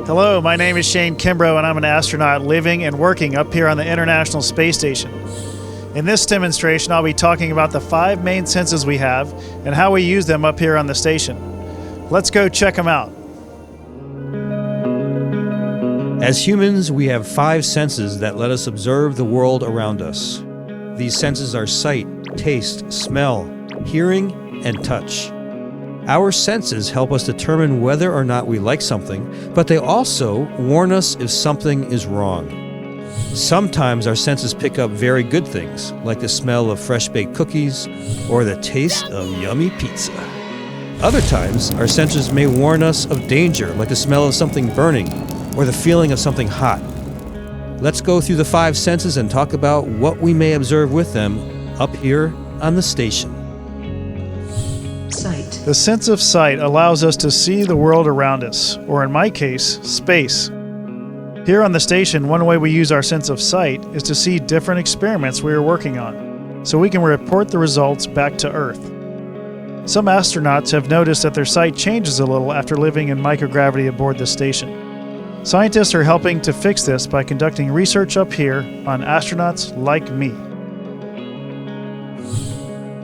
Hello, my name is Shane Kimbrough, and I'm an astronaut living and working up here on the International Space Station. In this demonstration, I'll be talking about the 5 main senses we have and how we use them up here on the station. Let's go check them out. As humans, we have 5 senses that let us observe the world around us. These senses are sight, taste, smell, hearing, and touch. Our senses help us determine whether or not we like something, but they also warn us if something is wrong. Sometimes our senses pick up very good things, like the smell of fresh-baked cookies or the taste of yummy pizza. Other times, our senses may warn us of danger, like the smell of something burning or the feeling of something hot. Let's go through the 5 senses and talk about what we may observe with them up here on the station. Sight. The sense of sight allows us to see the world around us, or in my case, space. Here on the station, one way we use our sense of sight is to see different experiments we are working on, so we can report the results back to Earth. Some astronauts have noticed that their sight changes a little after living in microgravity aboard the station. Scientists are helping to fix this by conducting research up here on astronauts like me.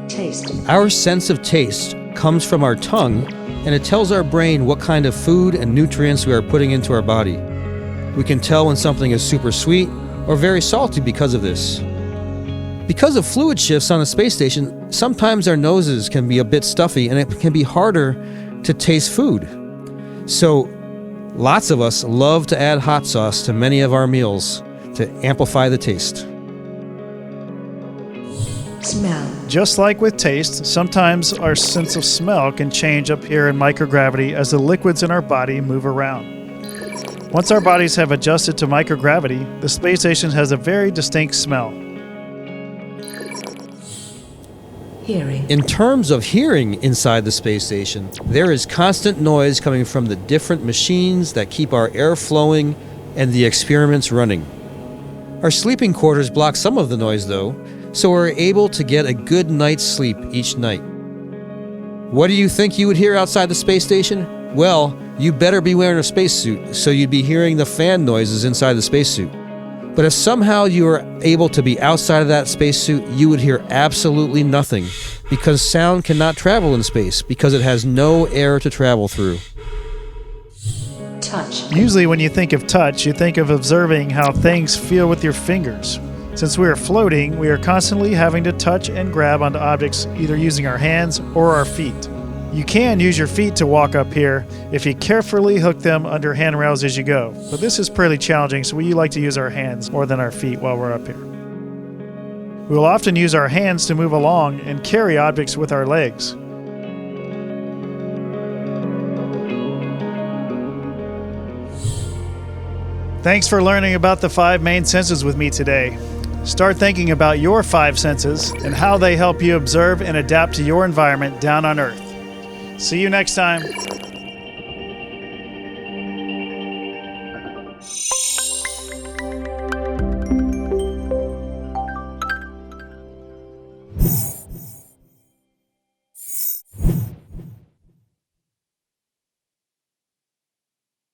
Taste. Our sense of taste comes from our tongue, and it tells our brain what kind of food and nutrients we are putting into our body. We can tell when something is super sweet or very salty because of this. Because of fluid shifts on the space station, sometimes our noses can be a bit stuffy and it can be harder to taste food. So, lots of us love to add hot sauce to many of our meals to amplify the taste. Smell. Just like with taste, sometimes our sense of smell can change up here in microgravity as the liquids in our body move around. Once our bodies have adjusted to microgravity, the space station has a very distinct smell. Hearing. In terms of hearing inside the space station, there is constant noise coming from the different machines that keep our air flowing and the experiments running. Our sleeping quarters block some of the noise though, so we're able to get a good night's sleep each night. What do you think you would hear outside the space station? Well, you better be wearing a spacesuit, so you'd be hearing the fan noises inside the spacesuit. But if somehow you were able to be outside of that spacesuit, you would hear absolutely nothing, because sound cannot travel in space, because it has no air to travel through. Touch. Usually when you think of touch, you think of observing how things feel with your fingers. Since we are floating, we are constantly having to touch and grab onto objects, either using our hands or our feet. You can use your feet to walk up here if you carefully hook them under handrails as you go, but this is pretty challenging, so we like to use our hands more than our feet while we're up here. We will often use our hands to move along and carry objects with our legs. Thanks for learning about the 5 main senses with me today. Start thinking about your 5 senses and how they help you observe and adapt to your environment down on Earth. See you next time.